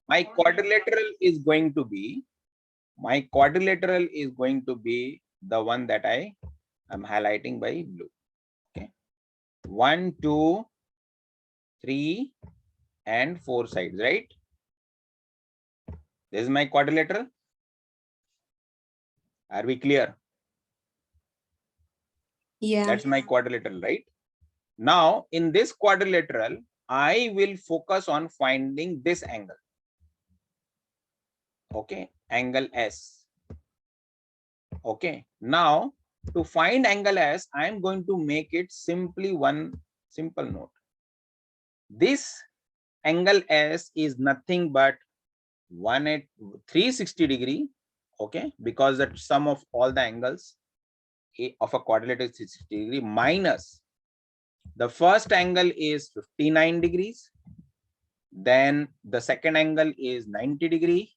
My quadrilateral is going to be the one that I am highlighting by blue. Okay. 1, 2, 3, and 4 sides, right? This is my quadrilateral. Are we clear? Yeah. That's my quadrilateral, right? Now, in this quadrilateral, I will focus on finding this angle. Okay, angle S. Okay, now to find angle S, I am going to make it simply one simple note. This angle S is nothing but 360 degree. Okay, because the sum of all the angles of a quadrilateral is 360 degree minus the first angle is 59 degrees. Then the second angle is 90 degree,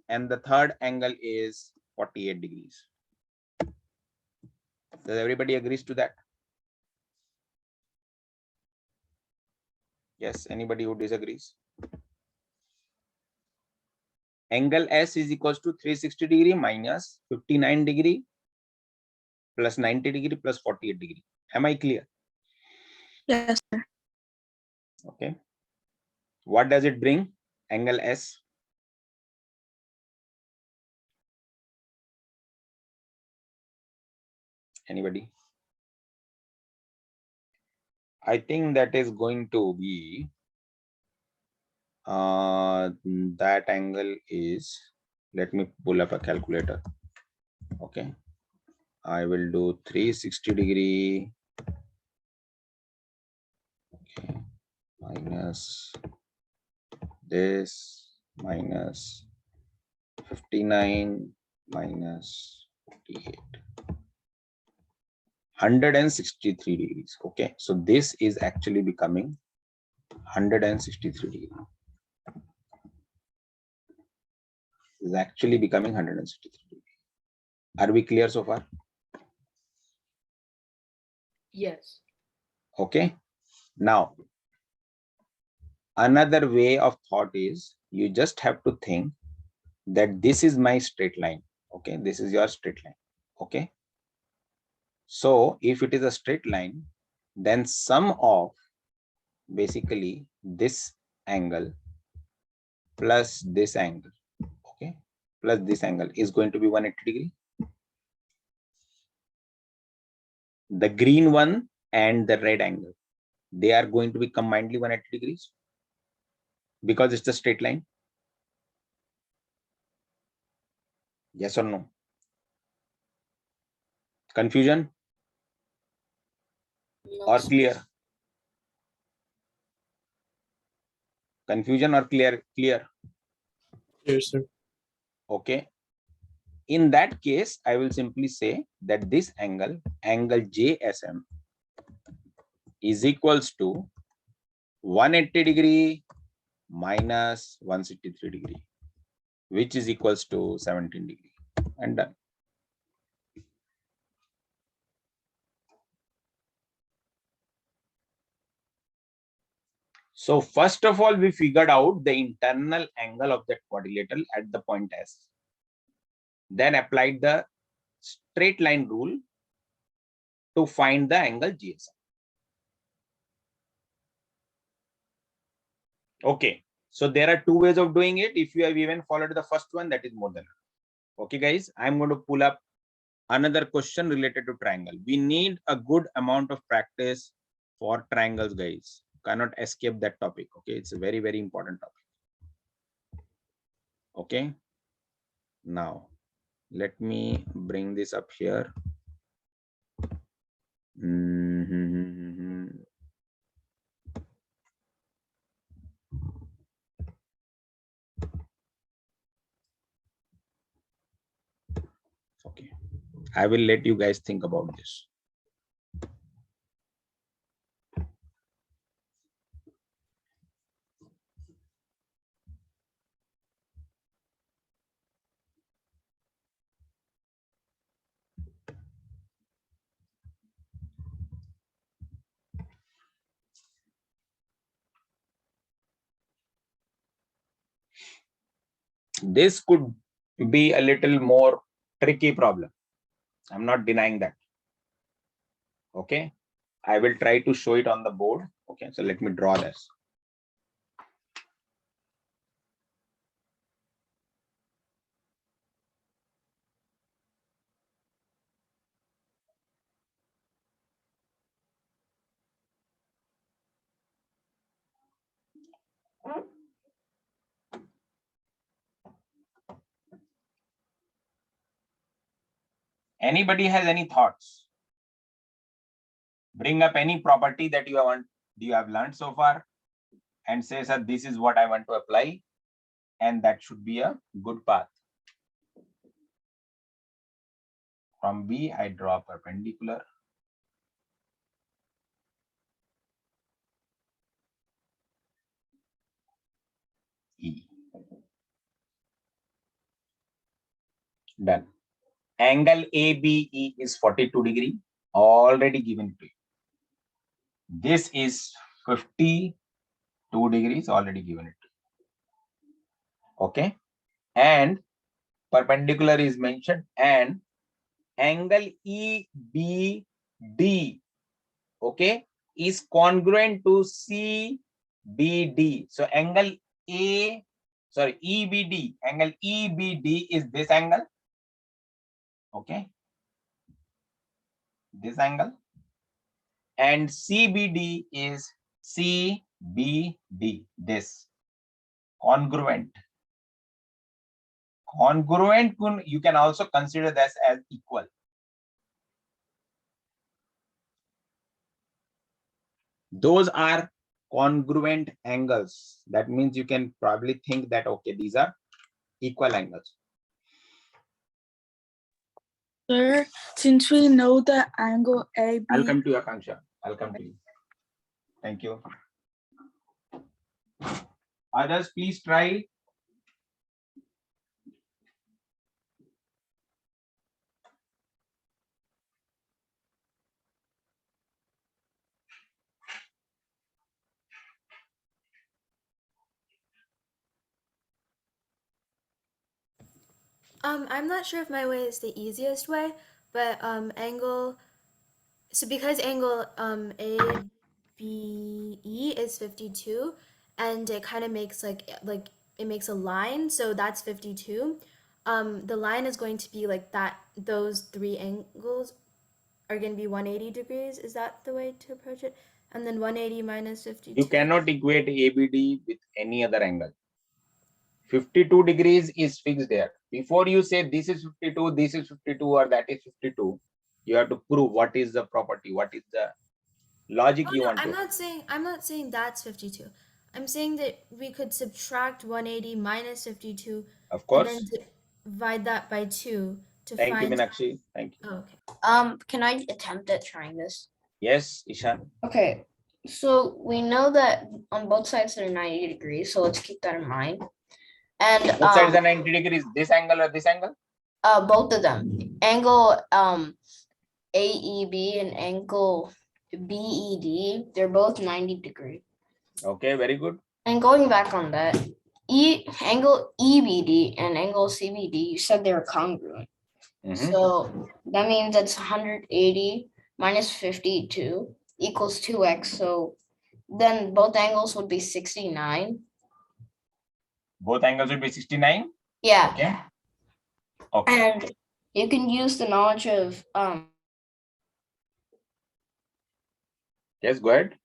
and the third angle is 48 degrees. Does everybody agrees to that? Yes, anybody who disagrees? Angle S is equals to 360 degree minus 59 degree plus 90 degree plus 48 degree. Am I clear? Yes, sir. Okay. What does it bring? Angle S. Anybody? I think that is going to be that angle is, let me pull up a calculator. Okay, I will do 360 degree, okay, minus this minus 59 minus 48, 163 degrees. Okay, so this is actually becoming 163 degrees. Is actually becoming 163 degrees. Are we clear so far? Yes. Okay. Now, another way of thought is you just have to think that this is my straight line. Okay, this is your straight line. Okay. So if it is a straight line, then sum of basically this angle plus this angle, okay, plus this angle is going to be 180 degree. The green one and the red angle, they are going to be combinedly 180 degrees because it's a straight line. Yes or no? Confusion? No, Or sir. clear? Confusion or clear? Clear. Yes, sir. Okay. In that case, I will simply say that this angle, angle JSM, is equals to 180 degree minus 163 degree, which is equals to 17 degree, and done. So first of all, we figured out the internal angle of that quadrilateral at the point S. Then applied the straight line rule to find the angle GSM. Okay, so there are two ways of doing it. If you have even followed the first one, that is more than enough. Okay, guys, I'm going to pull up another question related to triangle. We need a good amount of practice for triangles, guys. Cannot escape that topic. Okay, it's a very, very important topic. Okay, now let me bring this up here. Okay, I will let you guys think about this. This could be a little more tricky problem. I'm not denying that. Okay. I will try to show it on the board. Okay. So let me draw this. Anybody has any thoughts? Bring up any property that you have learned so far and say, sir, this is what I want to apply, and that should be a good path. From B, I draw perpendicular. E. Done. Angle ABE is 42 degree, already given to you. This is 52 degrees, already given it to you. Okay. And perpendicular is mentioned, and angle EBD, okay, is congruent to CBD. So angle EBD, angle EBD is this angle. Okay. This angle. And CBD is CBD, this. Congruent. Congruent, you can also consider this as equal. Those are congruent angles. That means you can probably think that, okay, these are equal angles. Sir, since we know the angle AB. I'll come to you, Akanksha. I'll come to you. Thank you. Others, please try. I'm not sure if my way is the easiest way, but because angle ABE is 52, and it kind of makes like it makes a line, so that's 52. The line is going to be like that. Those three angles are going to be 180 degrees. Is that the way to approach it? And then 180 minus 52. You cannot equate ABD with any other angle. 52 degrees is fixed there. Before you say this is 52, this is 52, or that is 52, you have to prove what is the property, what is the logic you want to. I'm not saying that's 52. I'm saying that we could subtract 180 minus 52, of and course, then divide that by 2 to thank find. you, Meenakshi. Thank you. Oh, okay. Can I attempt at trying this? Yes, Ishan. Okay, so we know that on both sides they're 90 degrees, so let's keep that in mind. And Both sides are 90 degrees, this angle or this angle? both of them. Angle AEB and angle BED, they're both 90 degrees. Okay, very good. And going back on that, angle EBD and angle CBD, you said they were congruent. So that means that's 180 minus 52 equals 2x. So then both angles would be 69. Both angles would be 69? Yeah. Okay. Okay. And you can use the knowledge of Yes, go ahead.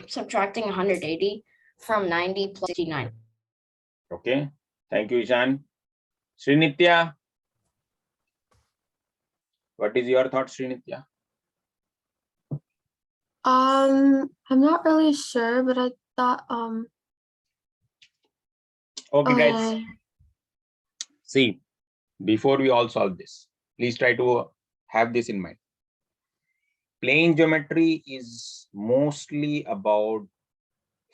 subtracting 180 from 90 plus 69. Okay. Thank you, Ishan. Srinitya. What is your thought, Srinitya? I'm not really sure, but I thought Okay, guys. okay. See, before we all solve this, please try to have this in mind. Plane geometry is mostly about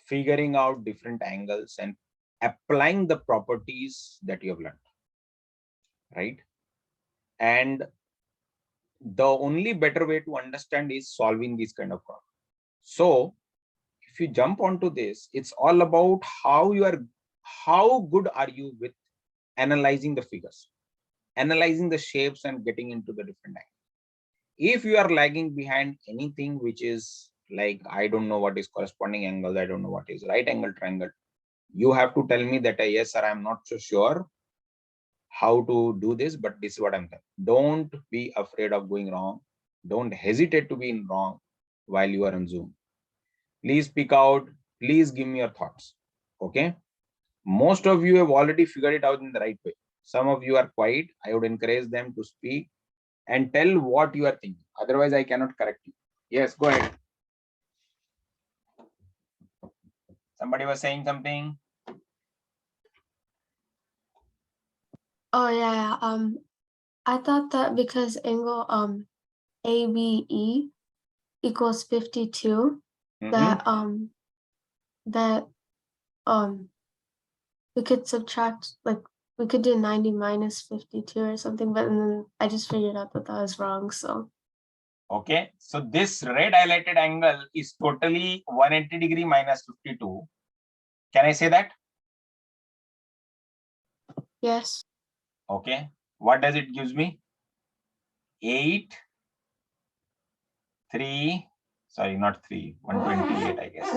figuring out different angles and applying the properties that you have learned, right? And the only better way to understand is solving these kind of problems. So if you jump onto this, it's all about how good are you with analyzing the figures, analyzing the shapes and getting into the different angles. If you are lagging behind anything which is like, I don't know what is corresponding angles, I don't know what is right angle triangle, you have to tell me that yes sir, I'm not so sure how to do this, but this is what I'm telling. Don't be afraid of going wrong. Don't hesitate to be in wrong while you are on Zoom. Please speak out. Please give me your thoughts. Okay. Most of you have already figured it out in the right way. Some of you are quiet. I would encourage them to speak and tell what you are thinking. Otherwise, I cannot correct you. Yes, go ahead. Somebody was saying something. Oh yeah. I thought that because angle ABE equals 52, that we could subtract, like we could do 90 minus 52 or something, but then I just figured out that that was wrong. So Okay, so this red highlighted angle is totally 180 degree minus 52. Can I say that? yes. Okay, what does it gives me? 8, 3, sorry, not 3, 128, I guess.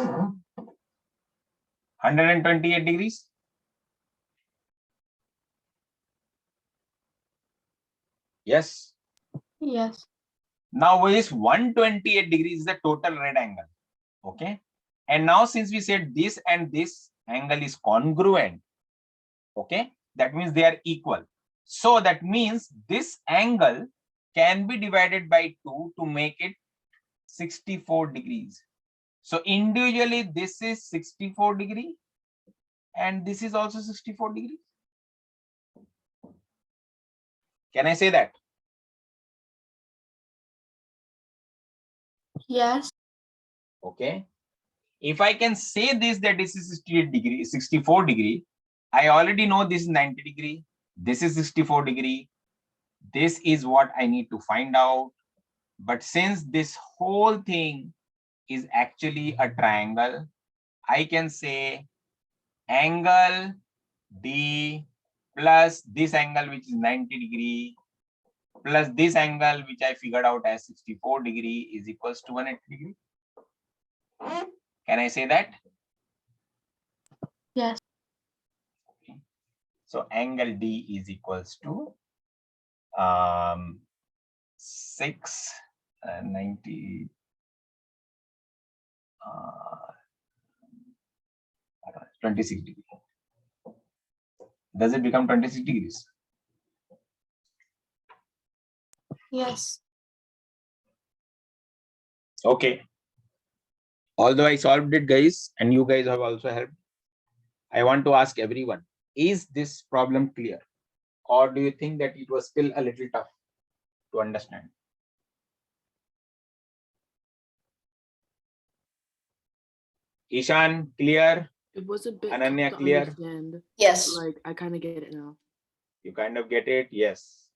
128 degrees. Yes. Yes. Now this 128 degrees is the total red angle. Okay. And now since we said this and this angle is congruent, okay, that means they are equal. So that means this angle can be divided by 2 to make it 64 degrees. So individually this is 64 degree and this is also 64 degrees. Can I say that? Yes. Okay. If I can say this, that this is 68 degree, 64 degree, I already know this is 90 degree. This is 64 degree. This is what I need to find out. But since this whole thing is actually a triangle, I can say angle D plus this angle, which is 90 degree, plus this angle, which I figured out as 64 degree, is equals to 180 degree. Can I say that? Yes. Okay. So angle D is equals to 690 26 degrees. Does it become 26 degrees? Yes. Okay. Although I solved it, guys, and you guys have also helped, I want to ask everyone, is this problem clear? Or do you think that it was still a little tough to understand? Ishan, clear? It was a bit Ananya, tough to clear? understand. Yes. Like, I kind of get it now. You kind of get it? Yes.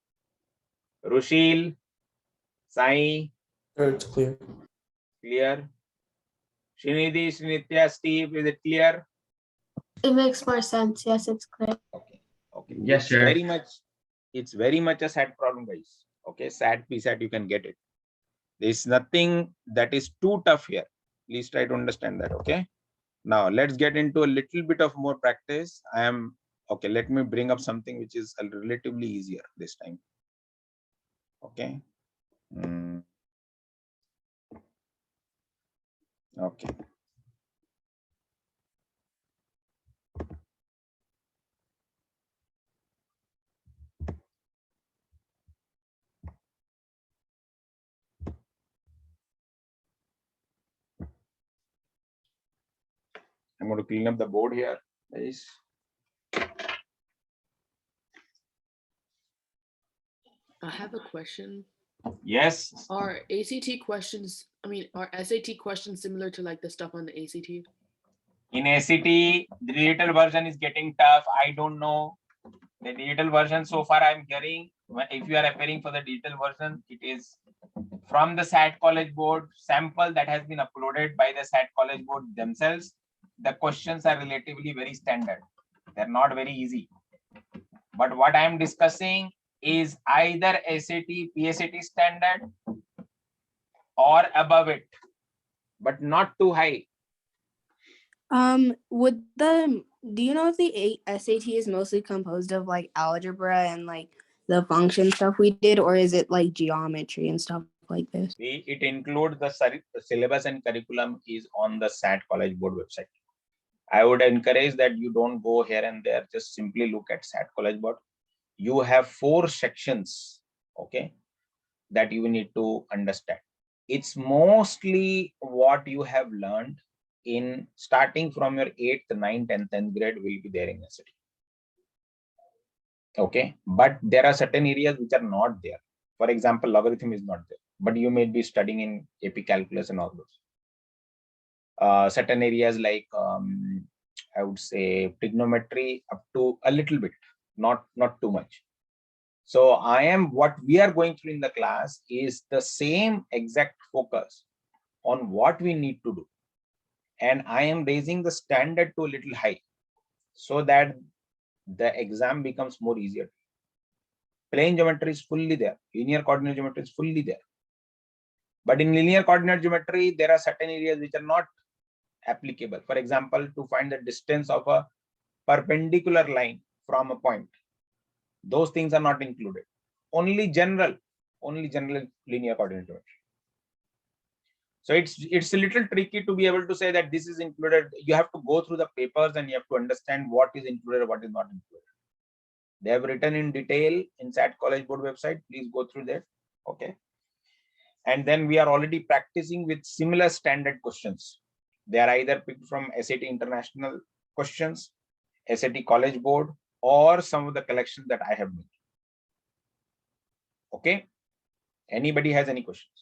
Rushil, Sai, Sir, it's clear. clear? Srinidhi, Srinitya, Steve, is it clear? It makes more sense. Yes, it's clear. Okay. Okay. Yes, It's sir. very much a SAT problem, guys. Okay. SAT, PSAT, you can get it. There's nothing that is too tough here. Please try to understand that. Okay. Now let's get into a little bit of more practice. Okay. Let me bring up something which is relatively easier this time. Okay. Okay. I'm going to clean up the board here, guys. I have a question. Yes. Are ACT questions, are SAT questions similar to like the stuff on the ACT? In ACT, the digital version is getting tough. I don't know. The digital version so far I'm hearing, if you are appearing for the digital version, it is from the SAT College Board sample that has been uploaded by the SAT College Board themselves. The questions are relatively very standard. They're not very easy. But what I am discussing is either SAT, PSAT standard or above it, but not too high. Do you know if the SAT is mostly composed of like algebra and like the function stuff we did, or is it like geometry and stuff like this? It includes the syllabus and curriculum is on the SAT College Board website. I would encourage that you don't go here and there, just simply look at SAT College Board. You have 4 sections, okay, that you need to understand. It's mostly what you have learned in starting from your 8th, 9th, and 10th grade will be there in SAT. Okay, but there are certain areas which are not there. For example, logarithm is not there, but you may be studying in AP calculus and all those. Certain areas like I would say trigonometry up to a little bit, not too much. So what we are going through in the class is the same exact focus on what we need to do. And I am raising the standard to a little high so that the exam becomes more easier. Plane geometry is fully there. Linear coordinate geometry is fully there. But in linear coordinate geometry, there are certain areas which are not applicable. For example, to find the distance of a perpendicular line from a point, those things are not included. Only general linear coordinate geometry. So it's a little tricky to be able to say that this is included. You have to go through the papers and you have to understand what is included, what is not included. They have written in detail in SAT College Board website. Please go through that. Okay. And then we are already practicing with similar standard questions. They are either picked from SAT International questions, SAT College Board, or some of the collections that I have made. Okay. Anybody has any questions?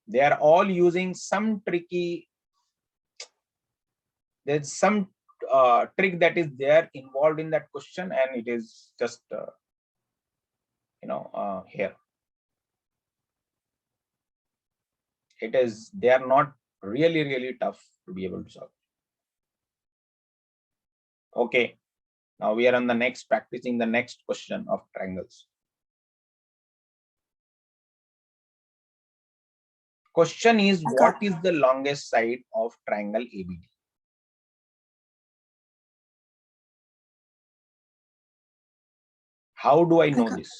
They are all using some tricky, there's some trick that is there involved in that question, and it is just here. They are not really tough to be able to solve. Okay, now we are on the next, practicing the next question of triangles. Question is, what is the longest side of triangle ABD? How do I know this?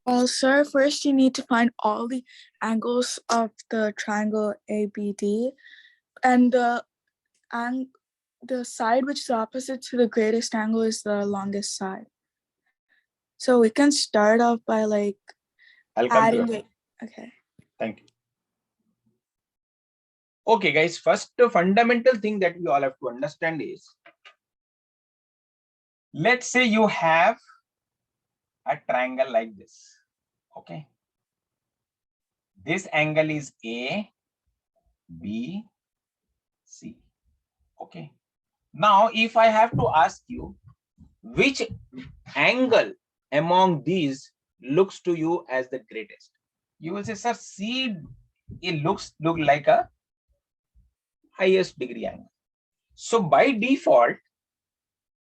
Well, sir, first you need to find all the angles of the triangle ABD, and the side which is opposite to the greatest angle is the longest side. So we can start off by like adding it. Okay. Thank you. Okay, guys, first fundamental thing that we all have to understand is, let's say you have a triangle like this. Okay. This angle is A, B, C. Okay. Now, if I have to ask you, which angle among these looks to you as the greatest? You will say, sir, C, it looks like a highest degree angle. So by default,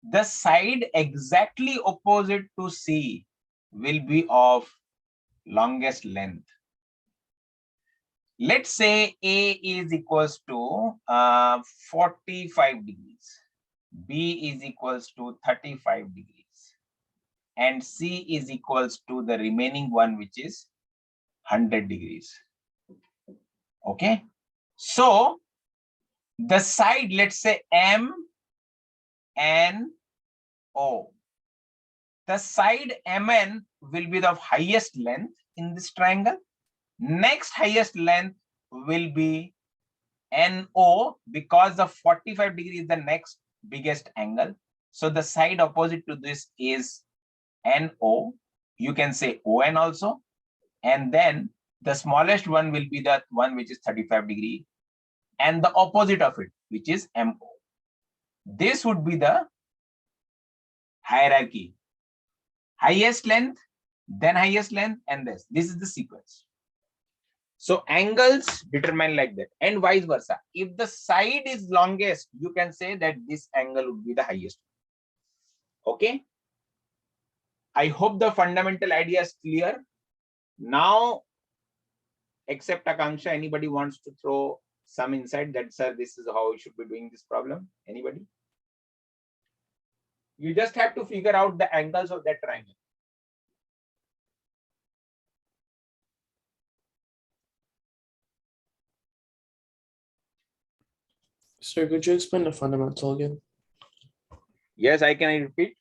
the side exactly opposite to C will be of longest length. Let's say A is equals to 45 degrees, B is equals to 35 degrees, and C is equals to the remaining one, which is 100 degrees. Okay. So the side, let's say M and O. The side MN will be the highest length in this triangle. Next highest length will be NO, because the 45 degree is the next biggest angle. So the side opposite to this is NO. You can say ON also. And then the smallest one will be the one which is 35 degree, and the opposite of it, which is MO. This would be the hierarchy. Highest length, then highest length, and this. This is the sequence. So angles determine like that, and vice versa. If the side is longest, you can say that this angle would be the highest. Okay. I hope the fundamental idea is clear. Now, except Akanksha, anybody wants to throw some insight that, sir, this is how we should be doing this problem? Anybody? You just have to figure out the angles of that triangle. Sir, could you explain the fundamental again? Yes, I can repeat.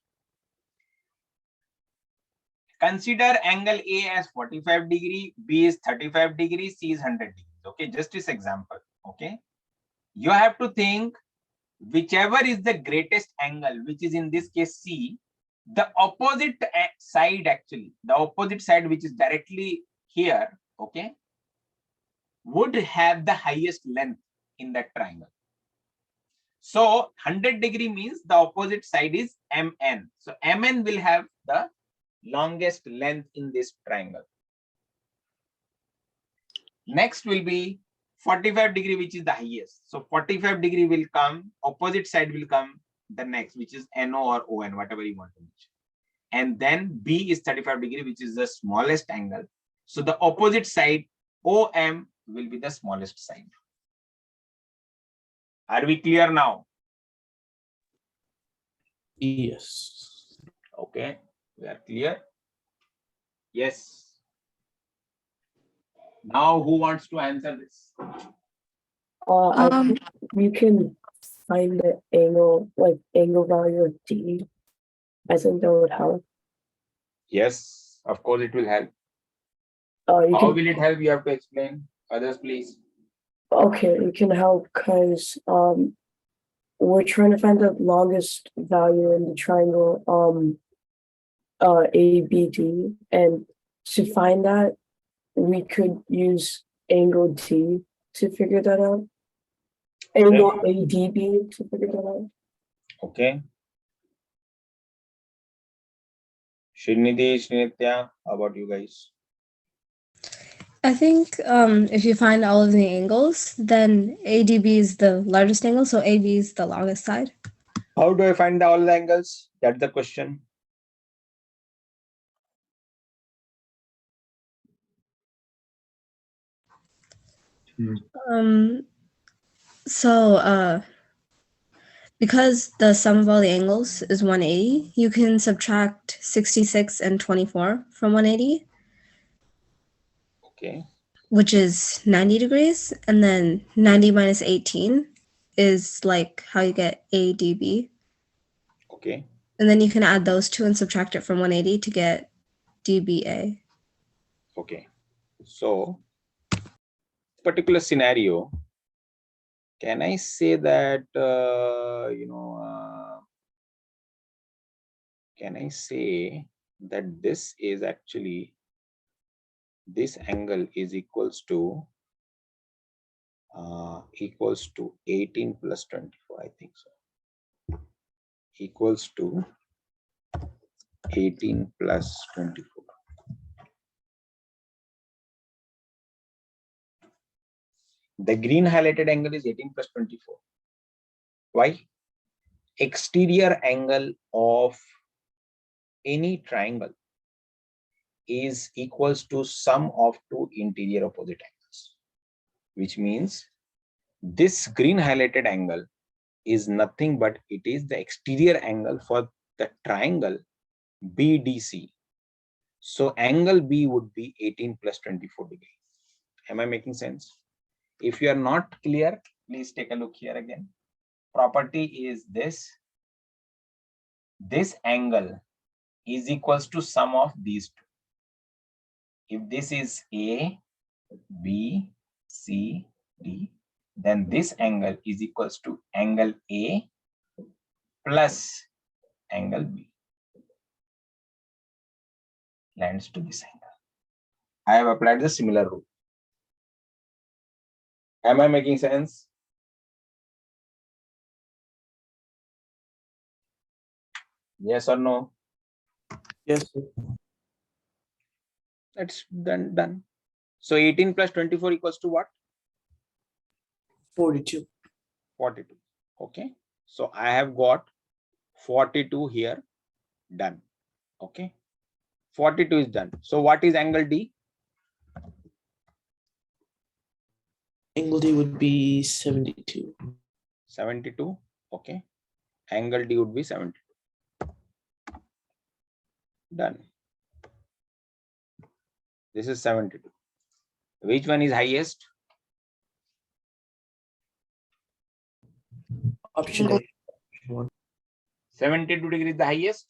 Consider angle A as 45 degree, B is 35 degrees, C is 100 degrees. Okay, just this example. Okay, you have to think whichever is the greatest angle, which is in this case C, the opposite side, actually, the opposite side, which is directly here, okay, would have the highest length in that triangle. So 100 degree means the opposite side is MN. So MN will have the longest length in this triangle. Next will be 45 degree, which is the highest. So 45 degree will come, opposite side will come the next, which is NO or ON, whatever you want to mention. And then B is 35 degree, which is the smallest angle. So the opposite side OM will be the smallest side. Are we clear now? Yes. Okay, we are clear. Yes. Now who wants to answer this? I think you can find the angle, like angle value of D. I think that would help. Yes, of course it will help. You How can, will it help? You have to explain. Others, please. okay, it can help because we're trying to find the longest value in the triangle ABD, and to find that we could use angle D to figure that out. Angle ADB to figure that out. Okay. Srinidhi, Srinitya, how about you guys? I think if you find all of the angles, then ADB is the largest angle, so AB is the longest side. How do I find all the angles? That's the question. So because the sum of all the angles is 180, you can subtract 66 and 24 from 180. Okay. Which is 90 degrees, and then 90 minus 18 is like how you get ADB. Okay. And then you can add those two and subtract it from 180 to get dBA. Okay. So, particular scenario, can I say that, can I say that this is actually, this angle is equals to 18 plus 24, I think so. Equals to 18 plus 24. The green highlighted angle is 18 plus 24. Why? Exterior angle of any triangle is equals to sum of two interior opposite angles, which means this green highlighted angle is nothing but it is the exterior angle for the triangle BDC. So angle B would be 18 plus 24 degrees. Am I making sense? If you are not clear, please take a look here again. Property is this. This angle is equals to sum of these two. If this is A, B, C, D, then this angle is equals to angle A plus angle B. Lands to this angle. I have applied the similar rule. Am I making sense? Yes or no? Yes, sir. That's done. So 18 plus 24 equals to what? 42. 42. Okay. So I have got 42 here done. Okay. 42 is done. So what is angle D? Angle D would be 72. 72. Okay. Angle D would be 72. Done. This is 72. Which one is highest? Option A. 72 degree is the highest,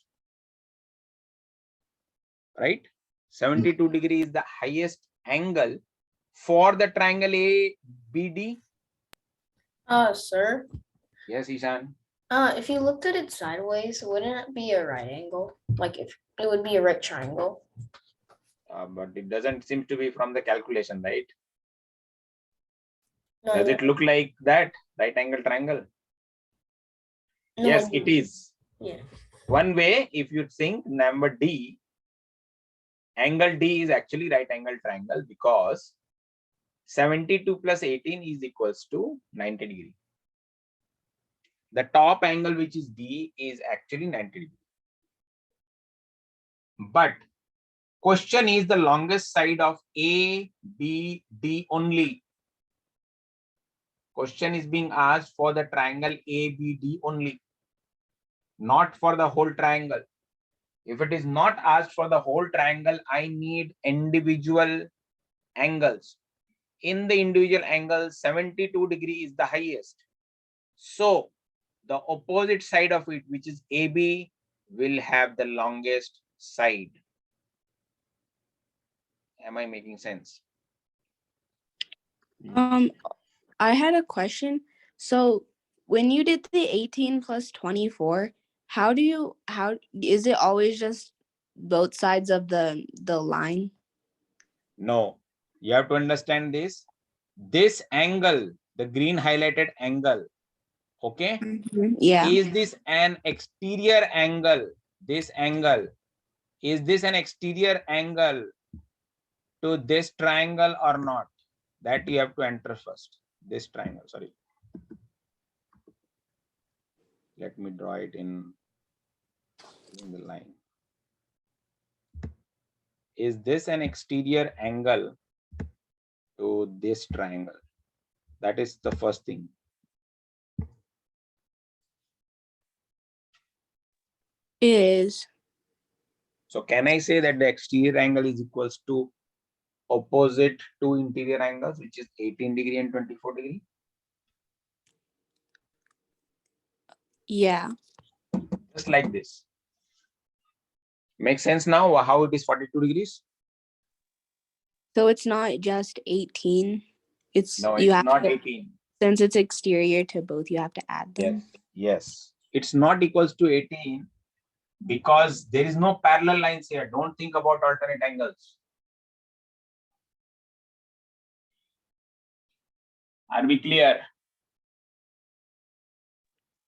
right? 72 degree is the highest angle for the triangle ABD. Sir. Yes, Ishan. If you looked at it sideways, wouldn't it be a right angle? Like if it would be a right triangle. But it doesn't seem to be from the calculation, right? No, Does it look like that? Right angle triangle? no, Yes, it is. Yeah. One way, if you think number D, angle D is actually right angle triangle because 72 plus 18 is equals to 90 degree. The top angle, which is D, is actually 90 degree. But question is the longest side of ABD only. Question is being asked for the triangle ABD only, not for the whole triangle. If it is not asked for the whole triangle, I need individual angles. In the individual angles, 72 degree is the highest. So the opposite side of it, which is AB, will have the longest side. Am I making sense? I had a question. So when you did the 18 plus 24, how is it always just both sides of the line? No, you have to understand this. This angle, the green highlighted angle, okay, Yeah. is this an exterior angle? This angle, is this an exterior angle to this triangle or not? That you have to enter first. This triangle, sorry. Let me draw it in the line. Is this an exterior angle to this triangle? That is the first thing. It is. So can I say that the exterior angle is equals to opposite two interior angles, which is 18 degree and 24 degree? Yeah. Just like this. Makes sense now how it is 42 degrees? So it's not just 18. It's No, you it's have not to, 18. since it's exterior to both, you have to add them. Yes. It's not equals to 18 because there is no parallel lines here. Don't think about alternate angles. Are we clear?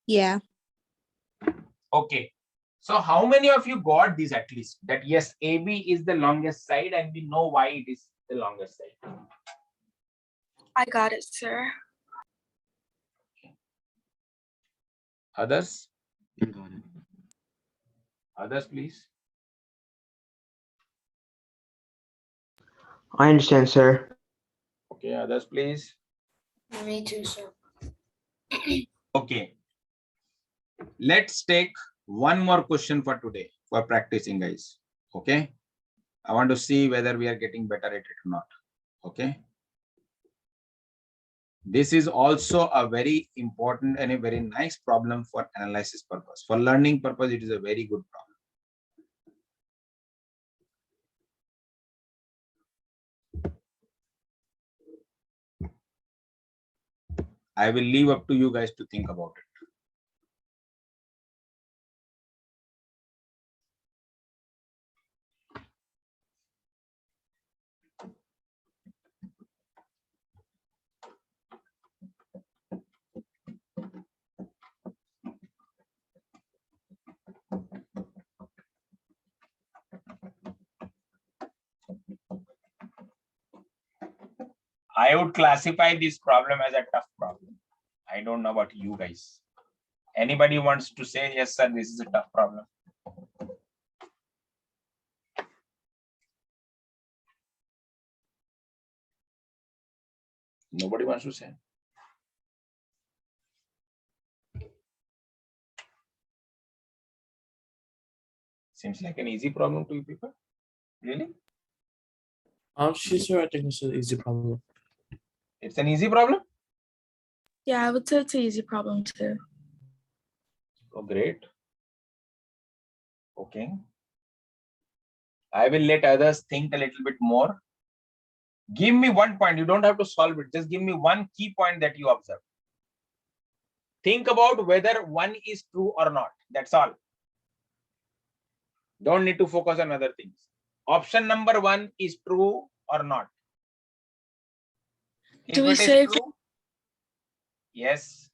Yeah. Okay. So how many of you got this at least? That yes, AB is the longest side and we know why it is the longest side. I got it, sir. Others? Others, please. I understand, sir. Okay, others, please. Me too, sir. Okay. Let's take one more question for today for practicing, guys. Okay. I want to see whether we are getting better at it or not. Okay. This is also a very important and a very nice problem for analysis purpose. For learning purpose, it is a very good problem. I will leave up to you guys to think about it. I would classify this problem as a tough problem. I don't know about you guys. Anybody wants to say, yes, sir, this is a tough problem? Nobody wants to say. Seems like an easy problem to you people. Really? Sure, I think it's an easy problem. It's an easy problem? Yeah, I would say it's an easy problem too. Oh, great. Okay. I will let others think a little bit more. Give me 1 point. You don't have to solve it. Just give me one key point that you observe. Think about whether one is true or not. That's all. Don't need to focus on other things. Option number 1 is true or not. Do If we it say is true, yes.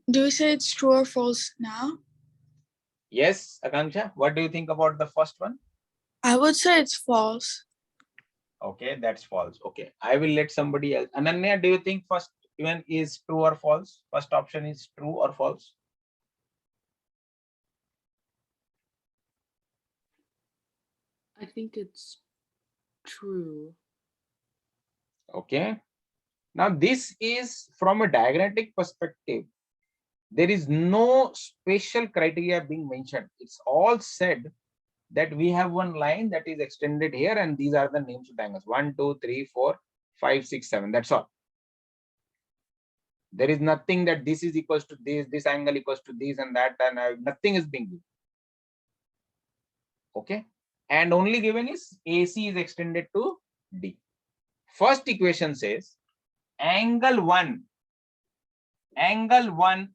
Do we say it's true or false now? Yes, Akanksha, what do you think about the first one? I would say it's false. Okay, that's false. Okay, I will let somebody else. Ananya, do you think first one is true or false? First option is true or false? I think it's true. Okay. Now this is from a diagrammatic perspective. There is no special criteria being mentioned. It's all said that we have one line that is extended here, and these are the names of the angles. 1, 2, 3, 4, 5, 6, 7. That's all. There is nothing that this is equals to this angle equals to this and that, and nothing is being given. Okay. And only given is AC is extended to D. First equation says angle 1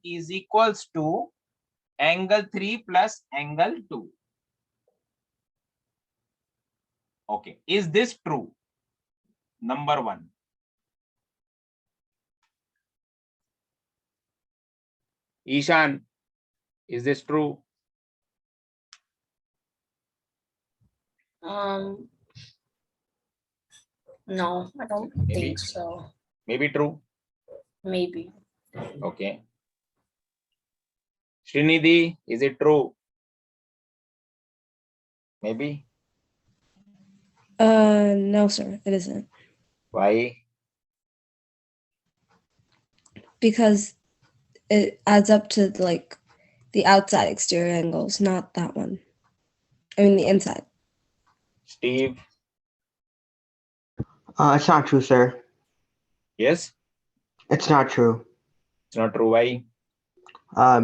is equals to angle 3 plus angle 2. Okay, is this true? Number 1. Ishan, is this true? No, I don't think so. Maybe true. Maybe. Okay. Srinidhi, is it true? Maybe. No, sir, it isn't. Why? Because it adds up to like the outside exterior angles, not that one. I mean the inside. Steve? It's not true, sir. Yes? It's not true. It's not true. Why?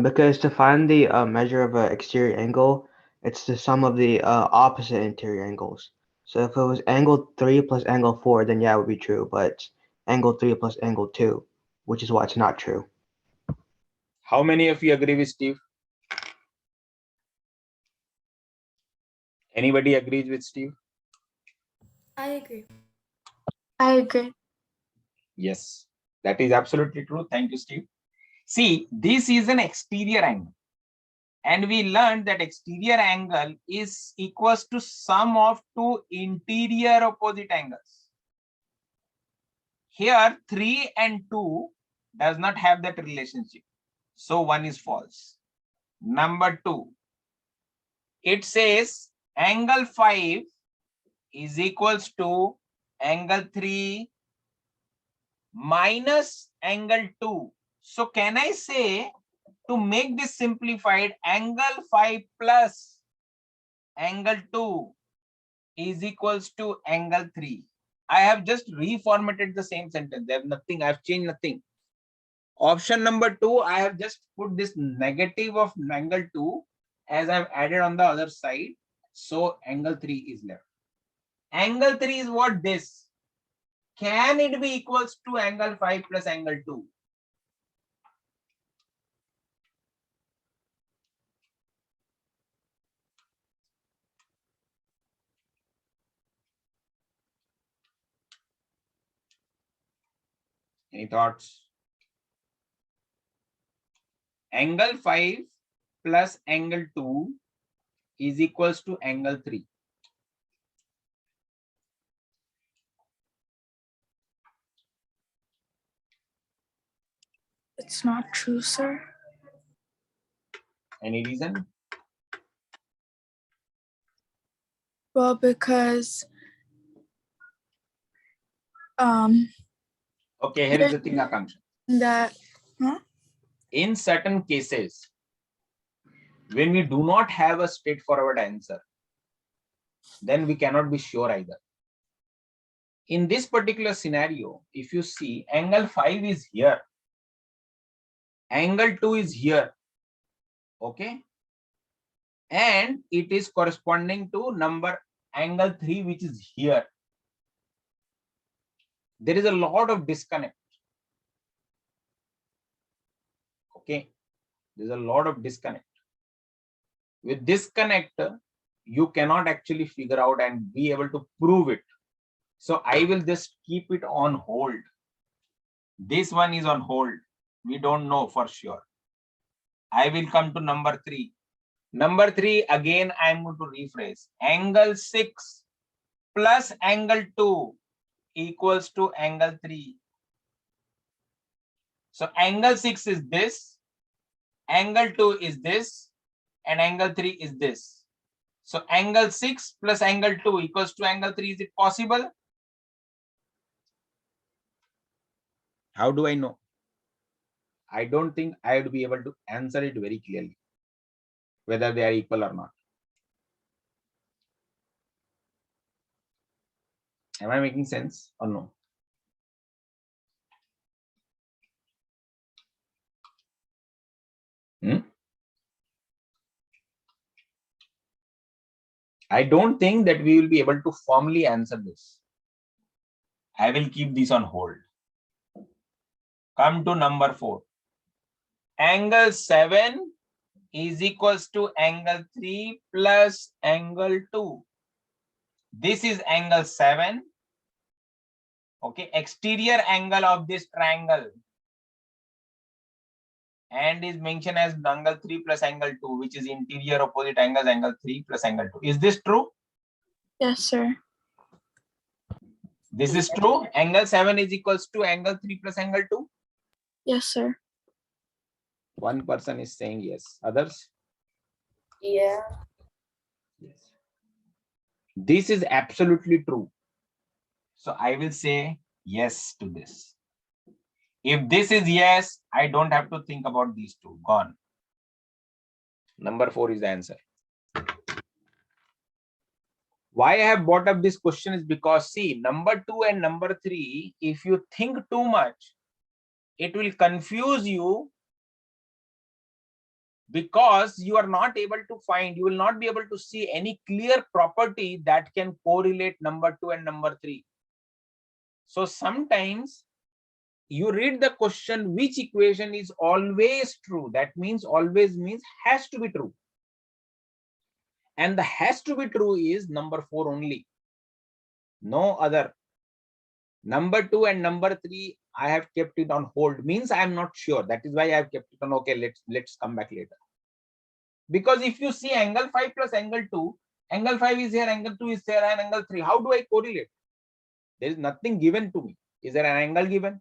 Because to find the measure of an exterior angle, it's the sum of the opposite interior angles. So if it was angle 3 plus angle 4, then yeah, it would be true. But it's angle 3 plus angle 2, which is why it's not true. How many of you agree with Steve? Anybody agrees with Steve? I agree. I agree. Yes, that is absolutely true. Thank you, Steve. See, this is an exterior angle. And we learned that exterior angle is equals to sum of two interior opposite angles. Here, 3 and 2 does not have that relationship. So 1 is false. Number 2, it says angle 5 is equals to angle 3 minus angle 2. So can I say, to make this simplified, angle 5 plus angle 2 is equals to angle 3. I have just reformatted the same sentence. There's nothing, I've changed nothing. Option number 2, I have just put this negative of angle 2 as I've added on the other side. So angle 3 is left. Angle 3 is what? This. Can it be equals to angle 5 plus angle 2? Any thoughts? Angle 5 plus angle 2 is equals to angle 3. It's not true, sir. Any reason? Well, because Okay, here is the thing, Akanksha. that In certain cases, when we do not have a straightforward answer, then we cannot be sure either. In this particular scenario, if you see angle 5 is here, angle 2 is here, okay, and it is corresponding to number angle 3 which is here. There is a lot of disconnect. Okay, there's a lot of disconnect. With disconnect, you cannot actually figure out and be able to prove it. So I will just keep it on hold. This one is on hold. We don't know for sure. I will come to number 3. Number 3, again, I am going to rephrase. Angle 6 plus angle 2 equals to angle 3. So angle 6 is this, angle 2 is this, and angle 3 is this. So angle 6 plus angle 2 equals to angle 3. Is it possible? How do I know? I don't think I would be able to answer it very clearly, whether they are equal or not. Am I making sense or no? I don't think that we will be able to formally answer this. I will keep this on hold. Come to number 4. Angle 7 is equals to angle 3 plus angle 2. This is angle 7. Okay, exterior angle of this triangle, and is mentioned as angle 3 plus angle 2, which is interior opposite angles, angle 3 plus angle 2. Is this true? Yes, sir. This is true. Angle 7 is equals to angle 3 plus angle 2. Yes, sir. One person is saying yes. Others? Yeah. Yes. This is absolutely true. So I will say yes to this. If this is yes, I don't have to think about these two. Gone. Number 4 is the answer. Why I have brought up this question is because, see, number 2 and number 3, if you think too much, it will confuse you, because you are not able to find, you will not be able to see any clear property that can correlate number 2 and number 3. So sometimes you read the question, which equation is always true? That means always means has to be true. And the has to be true is number 4 only. No other. Number 2 and number 3, I have kept it on hold. Means I am not sure. That is why I have kept it on. Okay, let's come back later. Because if you see angle 5 plus angle 2, angle 5 is here, angle 2 is here, and angle 3. How do I correlate? There is nothing given to me. Is there an angle given?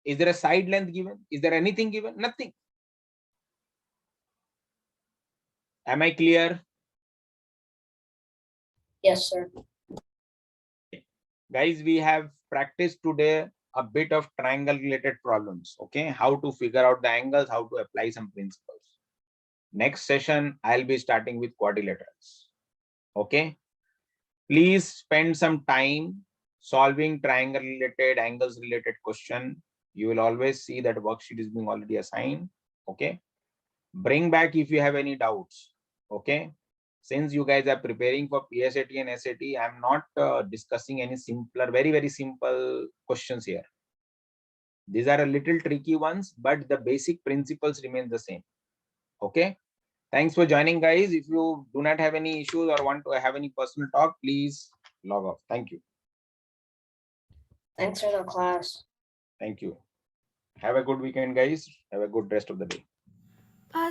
Is there a side length given? Is there anything given? Nothing. Am I clear? Yes, sir. Guys, we have practiced today a bit of triangle related problems. Okay, how to figure out the angles, how to apply some principles. Next session, I'll be starting with quadrilaterals. Okay, please spend some time solving triangle related, angles related question. You will always see that worksheet is being already assigned. Okay, bring back if you have any doubts. Okay, since you guys are preparing for PSAT and SAT, I'm not discussing any simpler, very simple questions here. These are a little tricky ones, but the basic principles remain the same. Okay, thanks for joining, guys. If you do not have any issues or want to have any personal talk, please log off. Thank you. Thanks for the class. Thank you. Have a good weekend, guys. Have a good rest of the day.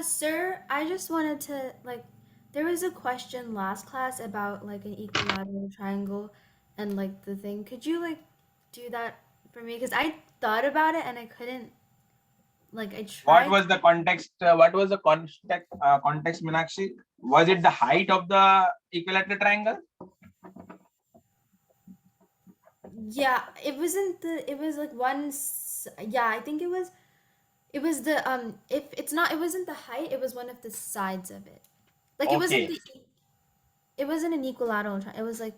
Sir, I just wanted to there was a question last class about like an equilateral triangle and like the thing. Could you like do that for me? Because I thought about it and I couldn't Like I What tried. was the context? What was the context, Meenakshi? Was it the height of the equilateral triangle? Yeah, it wasn't the. It was like yeah, I think it was. It was the If it's not, it wasn't the height. It was one of the sides of it. Like it wasn't Okay. It wasn't an equilateral triangle. It was like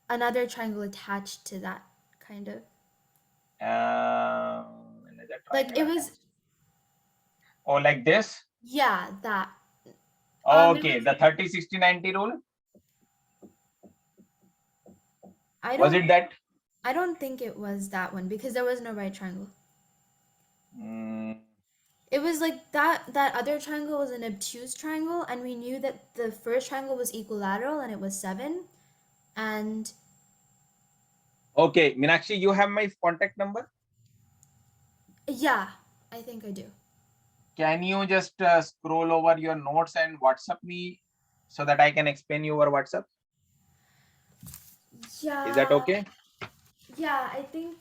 another triangle attached to that kind of. Another Like it triangle. was. Oh, like this? Yeah, that. Okay, the 30, 60, 90 rule. I Was don't. it that? I don't think it was that one because there was no right triangle. It was like that other triangle was an obtuse triangle, and we knew that the first triangle was equilateral and it was 7. And Okay, Meenakshi, you have my contact number? yeah, I think I do. Can you just scroll over your notes and WhatsApp me so that I can explain you over WhatsApp? Yeah. Is that okay? Yeah, I think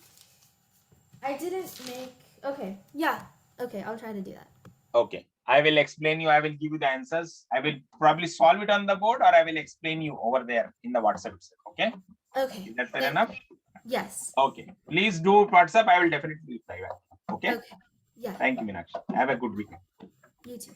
I didn't make. Okay. Yeah. Okay, I'll try to do that. Okay, I will explain you. I will give you the answers. I will probably solve it on the board, or I will explain you over there in the WhatsApp itself. Okay. Okay. Is that fair enough? Yes. Okay. Please do WhatsApp. I will definitely reply back. Okay. Okay. Yeah. Thank you, Meenakshi. Have a good weekend. You too.